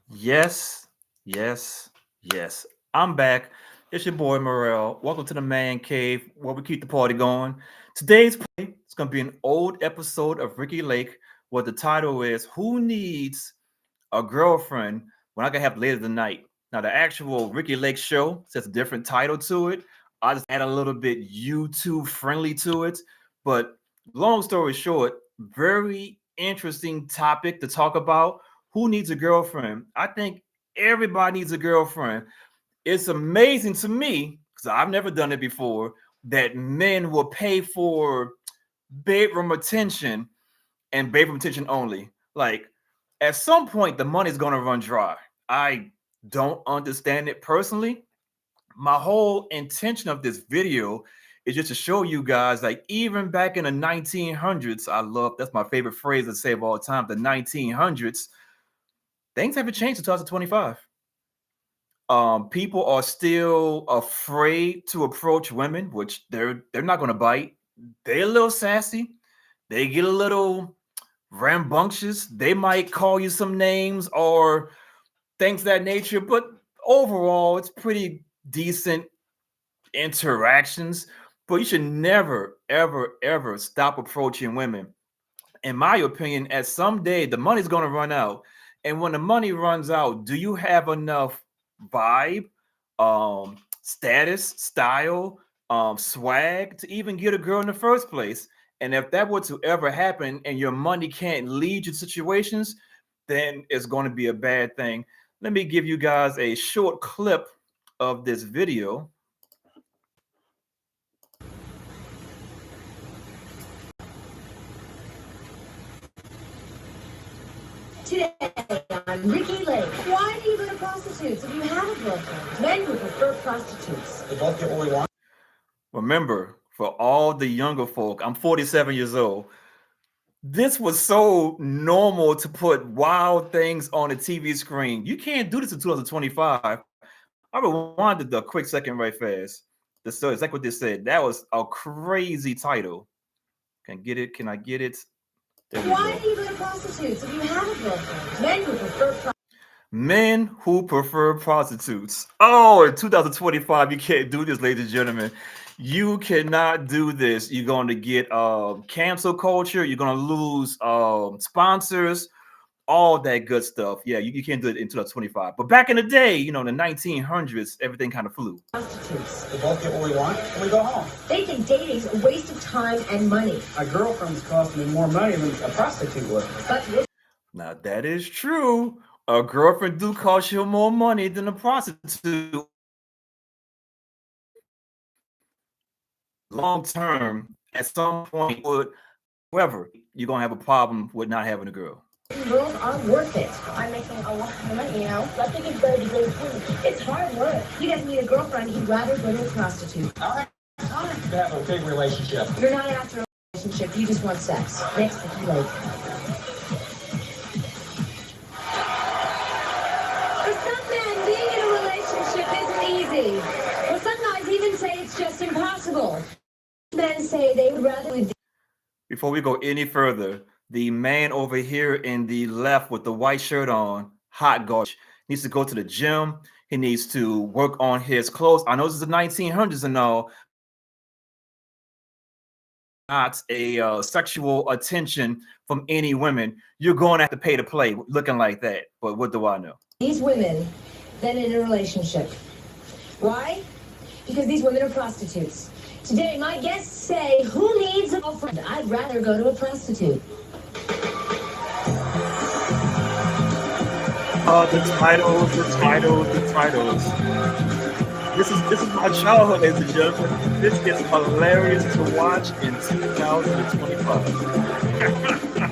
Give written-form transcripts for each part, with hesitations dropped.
Yes, yes, yes. I'm back. It's your boy Morel. Welcome to the Man Cave where we keep the party going. Today's play is going to be an old episode of Ricki Lake where the title is Who Needs a Girlfriend When I Can Have Later Tonight? Now, the actual Ricki Lake show says a different title to it. I just add a little bit YouTube friendly to it. But long story short, very interesting topic to talk about. Who needs a girlfriend? I think everybody needs a girlfriend. It's amazing to me because I've never done it before that men will pay for bedroom attention and bedroom attention only. Like at some point, the money's gonna run dry. I don't understand it personally. My whole intention of this video is just to show you guys, like even back in the 1900s, I love that's my favorite phrase to say of all time. The 1900s, things haven't changed until 2025. People are still afraid to approach women, which they're not going to bite. They're a little sassy. They get a little rambunctious. They might call you some names or things of that nature, but overall, it's pretty decent interactions. But you should never, ever, ever stop approaching women. In my opinion, at some day the money's going to run out, and when the money runs out, do you have enough vibe, status, style, swag to even get a girl in the first place? And if that were to ever happen and your money can't lead you to situations, then it's going to be a bad thing. Let me give you guys a short clip of this video. Today on Ricki Lake. Why do you go to prostitutes if you have a girlfriend? Men who prefer prostitutes. They both get what we want. Remember, for all the younger folk, I'm 47 years old. This was so normal to put wild things on the TV screen. You can't do this in 2025. I rewinded the quick second right fast. So it's like what they said. That was a crazy title. Can get it? Can I get it? There we Why go. Do you go to prostitutes if you have a girlfriend? Men who prefer prostitutes. Oh, in 2025, you can't do this, ladies and gentlemen. You cannot do this. You're going to get cancel culture. You're going to lose sponsors, all that good stuff. Yeah, you can't do it in 2025. But back in the day, in the 1900s, everything kind of flew. Prostitutes. We both get what we want and we go home. They think dating's a waste of time and money. My girlfriend's costing me more money than a prostitute would. Now, that is true. A girlfriend do cost you more money than a prostitute. Long term, at some point, however, you're going to have a problem with not having a girl. Girls are worth it. I'm making a lot of money, I think it's better to go free. It's hard work. He doesn't need a girlfriend. He'd rather go to a prostitute. All right. Have a big relationship. You're not after a relationship. You just want sex. Next, Ricki Lake. For some men, being in a relationship isn't easy. Well, some guys even say it's just impossible. Men say they would rather... Before we go any further, the man over here in the left with the white shirt on, hot garbage, needs to go to the gym. He needs to work on his clothes. I know this is the 1900s and all. Not a sexual attention from any women. You're going to have to pay to play looking like that. But what do I know? These women then in a relationship. Why? Because these women are prostitutes. Today, my guests say, who needs a girlfriend? I'd rather go to a prostitute. The titles. This is my childhood, ladies and gentlemen. This is hilarious to watch in 2025.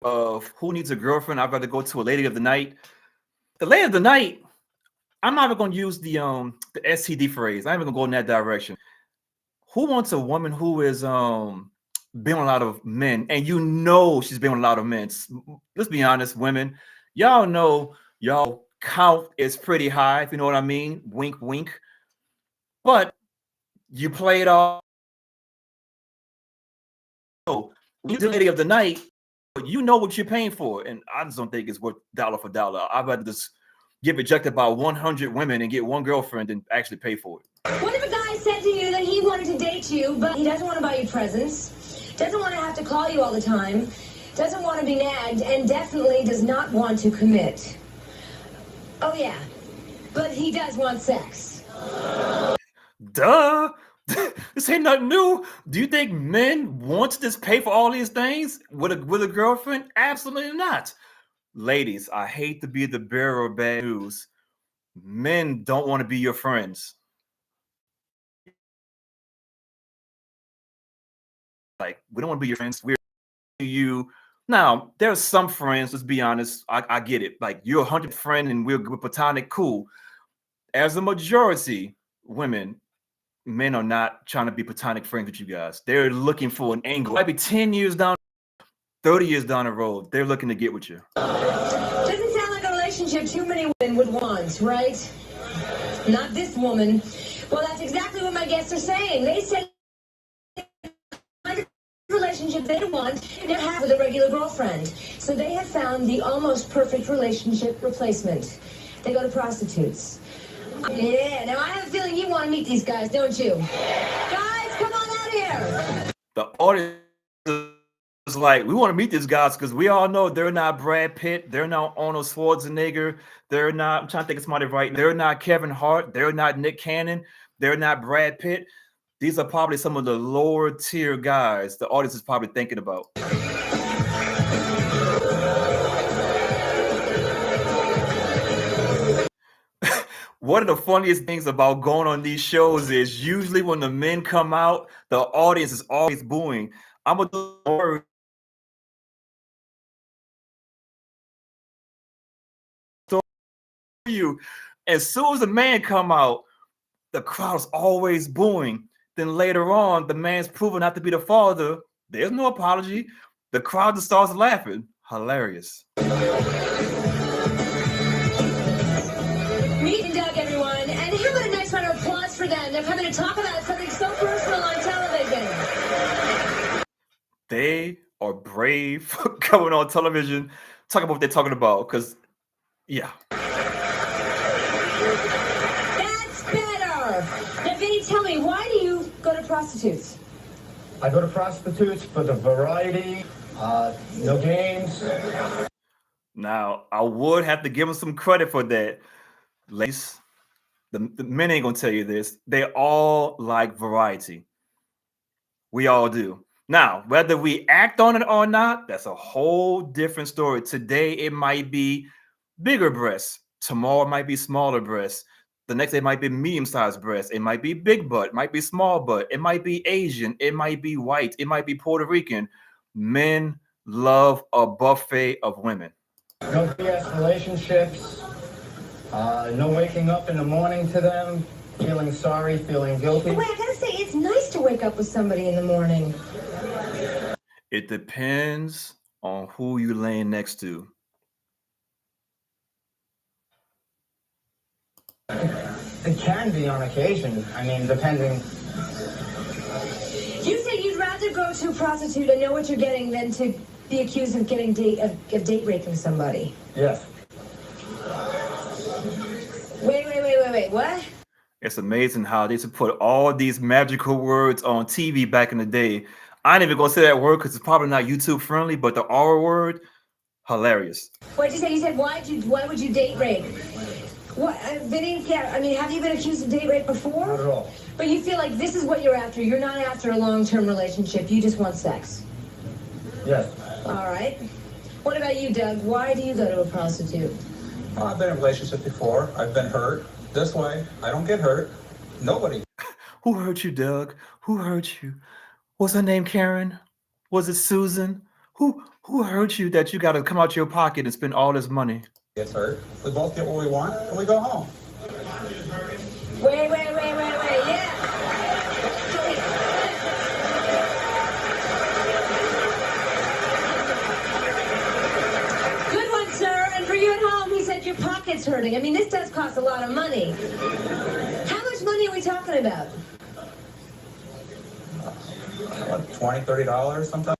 Of who needs a girlfriend, I'd rather go to a lady of the night. The lady of the night, I'm not even going to use the STD phrase. I'm even going to go in that direction. Who wants a woman who is been with a lot of men, and you know she's been with a lot of men. Let's be honest, women, y'all know y'all count is pretty high, if you know what I mean. Wink, wink. But you played all. You the lady of the night, but you know what you're paying for, and I just don't think it's worth dollar for dollar. I'd rather just get rejected by 100 women and get one girlfriend and actually pay for it. What if a guy said to you that he wanted to date you, but he doesn't want to buy you presents, doesn't want to have to call you all the time, doesn't want to be nagged, and definitely does not want to commit? Oh yeah, but he does want sex. Duh. This ain't nothing new. Do you think men want to just pay for all these things with a girlfriend? Absolutely not. Ladies, I hate to be the bearer of bad news. Men don't want to be your friends. Like, we don't want to be your friends. We're you. Now, there's some friends, let's be honest. I get it. Like, you're a 100 friend and we're platonic, cool. As a majority, men are not trying to be platonic friends with you guys. They're looking for an angle. Might be 10 years down, 30 years down the road. They're looking to get with you. Doesn't sound like a relationship too many women would want, right? Not this woman. Well, that's exactly what my guests are saying. They say the relationship they want to have with a regular girlfriend. So they have found the almost perfect relationship replacement. They go to prostitutes. Yeah, now I have a feeling you want to meet these guys, don't you? Guys, come on out here. The audience is like, we want to meet these guys because we all know they're not Brad Pitt, they're not Arnold Schwarzenegger, they're not, I'm trying to think of somebody right, they're not Kevin Hart, they're not Nick Cannon, they're not Brad Pitt. These are probably some of the lower tier guys the audience is probably thinking about. One of the funniest things about going on these shows is usually when the men come out, the audience is always booing. I'm gonna do you. As soon as the man come out, the crowd's always booing. Then later on, the man's proven not to be the father. There's no apology. The crowd just starts laughing. Hilarious. Meet and Doug, everyone. And how about a nice round of applause for them? They're coming to talk about something so personal on television. They are brave coming on television, talking about what they're talking about. Because, yeah. That's better. Now, Vinny, tell me, why do you go to prostitutes? I go to prostitutes for the variety, no games. Now, I would have to give them some credit for that. Ladies, the men ain't gonna tell you this. They all like variety. We all do. Now, whether we act on it or not, that's a whole different story. Today, it might be bigger breasts. Tomorrow, it might be smaller breasts. The next day, it might be medium-sized breasts. It might be big butt. It might be small butt. It might be Asian. It might be white. It might be Puerto Rican. Men love a buffet of women. No BS relationships. No waking up in the morning to them, feeling sorry, feeling guilty. Wait, I gotta say, it's nice to wake up with somebody in the morning. It depends on who you're laying next to. It can be on occasion. I mean, depending. You say you'd rather go to a prostitute and know what you're getting than to be accused of getting date raping somebody. Yes. Wait, what? It's amazing how they used to put all these magical words on TV back in the day. I ain't even gonna say that word because it's probably not YouTube friendly, but the R word, hilarious. What'd you say? You said why would you date rape? What, Vinny? Yeah, I mean, have you been accused of date rape before? Not at all. But you feel like this is what you're after. You're not after a long-term relationship. You just want sex. Yes. All right. What about you, Doug? Why do you go to a prostitute? I've been in relationships before. I've been hurt. This way, I don't get hurt. Nobody. Who hurt you, Doug? Who hurt you? Was her name Karen? Was it Susan? Who hurt you that you got to come out your pocket and spend all this money? Gets hurt. We both get what we want, and we go home. Wait, yeah. pocket's hurting. I mean, this does cost a lot of money. How much money are we talking about? What, $20, $30 sometimes?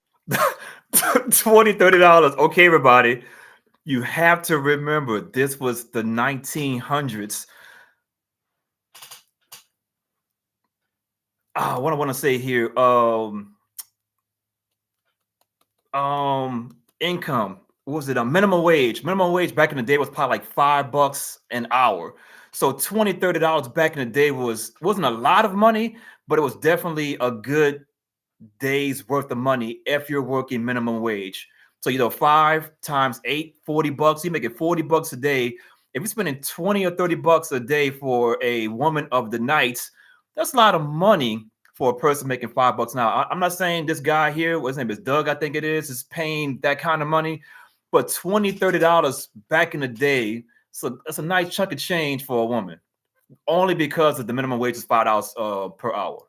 $20, $30. Okay, everybody. You have to remember this was the 1900s. What I want to say here, income. What was it? A minimum wage. Minimum wage back in the day was probably like $5 an hour. So $20, $30 back in the day wasn't a lot of money, but it was definitely a good days worth of money if you're working minimum wage. So 5 times 8, $40. You make it $40 a day. If you're spending 20 or $30 a day for a woman of the night, that's a lot of money for a person making $5 now. I'm not saying this guy here, his name is Doug, I think it is paying that kind of money, but $20, $30 back in the day, so that's a nice chunk of change for a woman. Only because of the minimum wage is $5 per hour.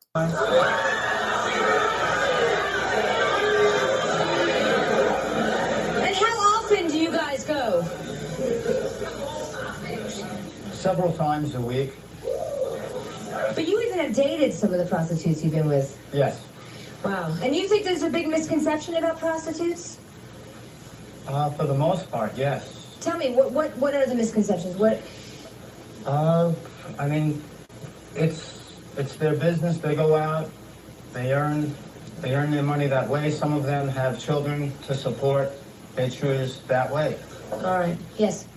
Go. Several times a week. But you even have dated some of the prostitutes you've been with. Yes. Wow. And you think there's a big misconception about prostitutes? For the most part, yes. Tell me, what are the misconceptions? I mean, it's their business. They go out, they earn their money that way. Some of them have children to support. They choose that way. All right. Yes.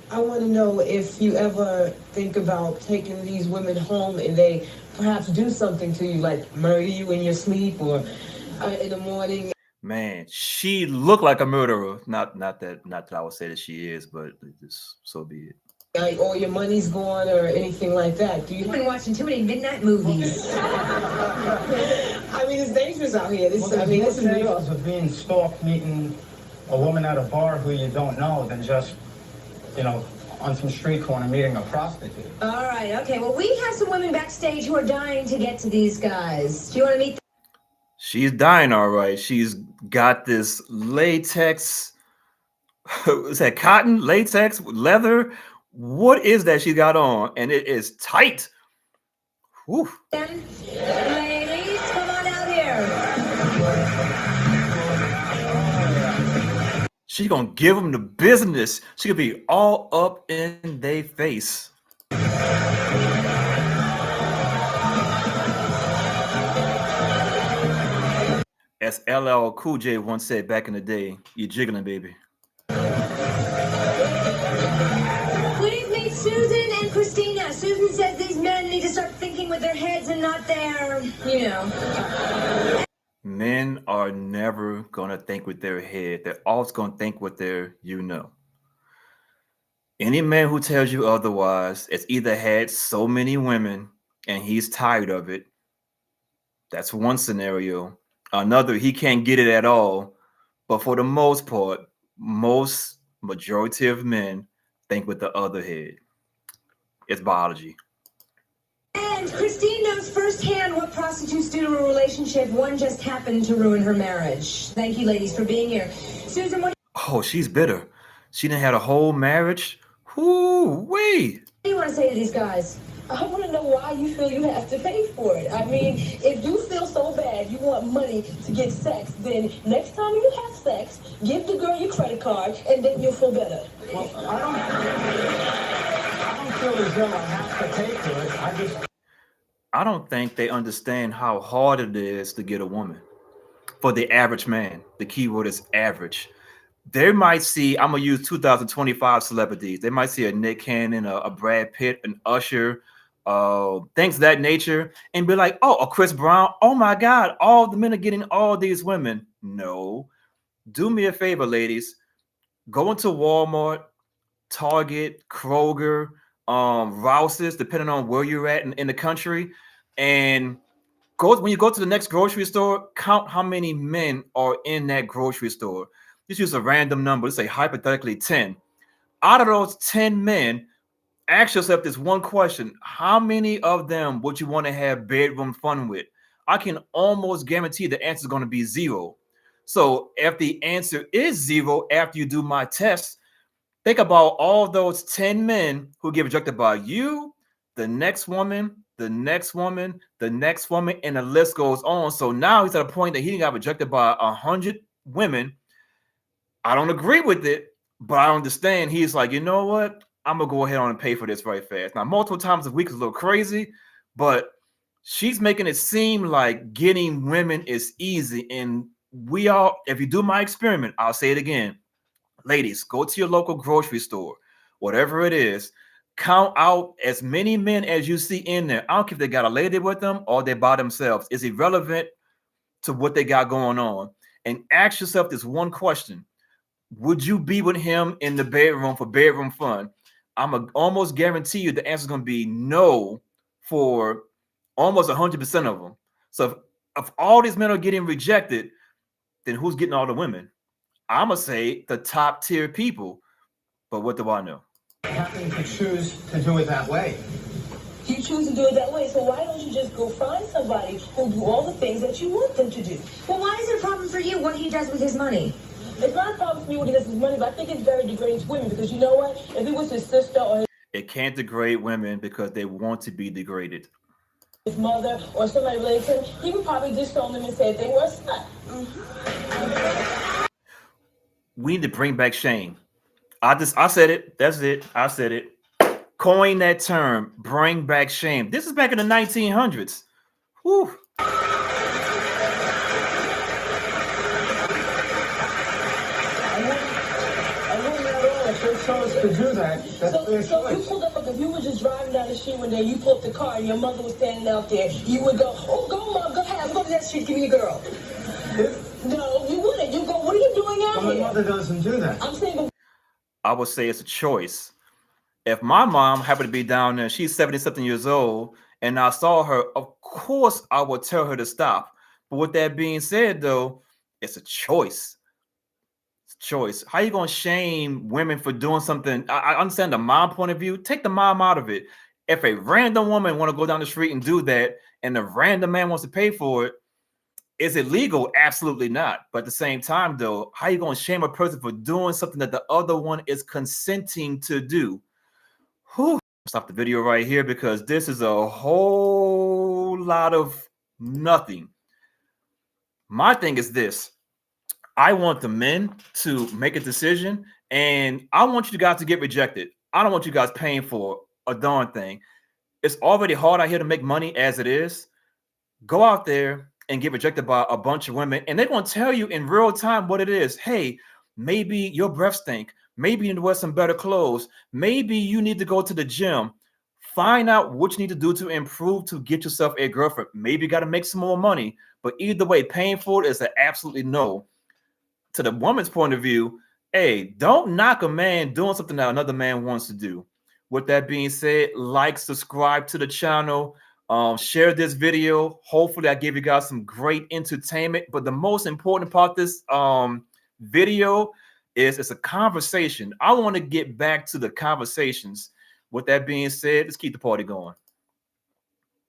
I want to know if you ever think about taking these women home and they perhaps do something to you, like murder you in your sleep or in the morning. Man, she looked like a murderer. Not that I would say that she is, but just so be it. Like, or your money's gone or anything like that. You've been watching too many midnight movies. I mean, it's dangerous out here. This is New York. Of being stalked, meeting a woman at a bar who you don't know than just, on some street corner meeting a prostitute. All right, okay. Well, we have some women backstage who are dying to get to these guys. Do you want to meet them? She's dying, all right. She's got this latex, is that cotton, latex, leather? What is that she got on? And it is tight. Whew. Ladies, come on out here. She's gonna give them the business. She could be all up in their face. As LL Cool J once said back in the day, you're jiggling, baby. Please meet Susan and Christina. Susan says these men need to start thinking with their heads and not their, Men are never going to think with their head. They're always going to think with their, Any man who tells you otherwise has either had so many women and he's tired of it. That's one scenario. Another, he can't get it at all. But for the most part, majority of men think with the other head. It's biology. And Christine knows firsthand what prostitutes do to a relationship. One just happened to ruin her marriage. Thank you, ladies, for being here. Susan, what Oh, she's bitter. She done had a whole marriage. Whoo-wee. do you want to say to these guys? I want to know why you feel you have to pay for it. I mean, if you feel so bad you want money to get sex, then next time you have sex, give the girl your credit card, and then you'll feel better. Well, I don't feel as though I have to pay for it. I don't think they understand how hard it is to get a woman. For the average man, the key word is average. They might see, I'm going to use 2025 celebrities. They might see a Nick Cannon, a Brad Pitt, an Usher, things of that nature, and be like, oh, a Chris Brown. Oh, my God, all the men are getting all these women. No. Do me a favor, ladies. Go into Walmart, Target, Kroger, Rouse's, depending on where you're at in the country, and when you go to the next grocery store, count how many men are in that grocery store. Just use a random number. Let's say hypothetically 10. Out of those 10 men, ask yourself this one question: how many of them would you want to have bedroom fun with? I can almost guarantee the answer is going to be 0. So if the answer is 0 after you do my test, Think about all those 10 men who get rejected by you, the next woman, the next woman, the next woman, and the list goes on. So now he's at a point that he got rejected by 100 women. I don't agree with it, but I understand. He's like, you know what? I'm gonna go ahead on and pay for this very fast. Now, multiple times a week is a little crazy, but she's making it seem like getting women is easy. And we all, if you do my experiment, I'll say it again. Ladies, go to your local grocery store, whatever it is, count out as many men as you see in there. I don't care if they got a lady with them or they're by themselves. It's irrelevant to what they got going on. And ask yourself this one question. Would you be with him in the bedroom for bedroom fun? I'm almost guarantee you the answer is going to be no for almost 100% of them. So if all these men are getting rejected, then who's getting all the women? I'm going to say the top tier people. But what do I know? Happen to choose to do it that way. You choose to do it that way, so why don't you just go find somebody who'll do all the things that you want them to do? Well, why is it a problem for you what he does with his money? It's not a problem for me when he does his money, but I think it's very degrading to women because you know what? If it was his sister or It can't degrade women because they want to be degraded. his mother or somebody related to him, he would probably disown them and say they were a slut. We need to bring back shame. I said it. That's it. I said it. Coin that term. Bring back shame. This is back in the 1900s. Whew. Chose to do that. That's their So you choice. pulled up, if you were just driving down the street one day, you pulled up the car and your mother was standing out there, you would go, oh, go mom, go ahead, go to that street, give me a girl. No, you wouldn't. You go, what are you doing out But my here? mother doesn't do that. I'm saying, I would say it's a choice. If my mom happened to be down there, she's 70-something years old, and I saw her, of course I would tell her to stop. But with that being said, though, it's a choice. Choice. How you gonna shame women for doing something? I understand the mom point of view. Take the mom out of it. If a random woman want to go down the street and do that, and the random man wants to pay for it, is it legal? Absolutely not. But at the same time, though, how you gonna shame a person for doing something that the other one is consenting to do? Whew. Stop the video right here because this is a whole lot of nothing. My thing is this. I want the men to make a decision, and I want you guys to get rejected. I don't want you guys paying for a darn thing. It's already hard out here to make money as it is. Go out there and get rejected by a bunch of women, and they're going to tell you in real time what it is. Hey, maybe your breath stink. Maybe you need to wear some better clothes. Maybe you need to go to the gym. Find out what you need to do to improve to get yourself a girlfriend. Maybe you got to make some more money. But either way, paying for it is an absolutely no. To the woman's point of view, hey, don't knock a man doing something that another man wants to do. With that being said, like, subscribe to the channel, share this video. Hopefully I gave you guys some great entertainment. But the most important part of this video is it's a conversation. I want to get back to the conversations. With that being said, let's keep the party going.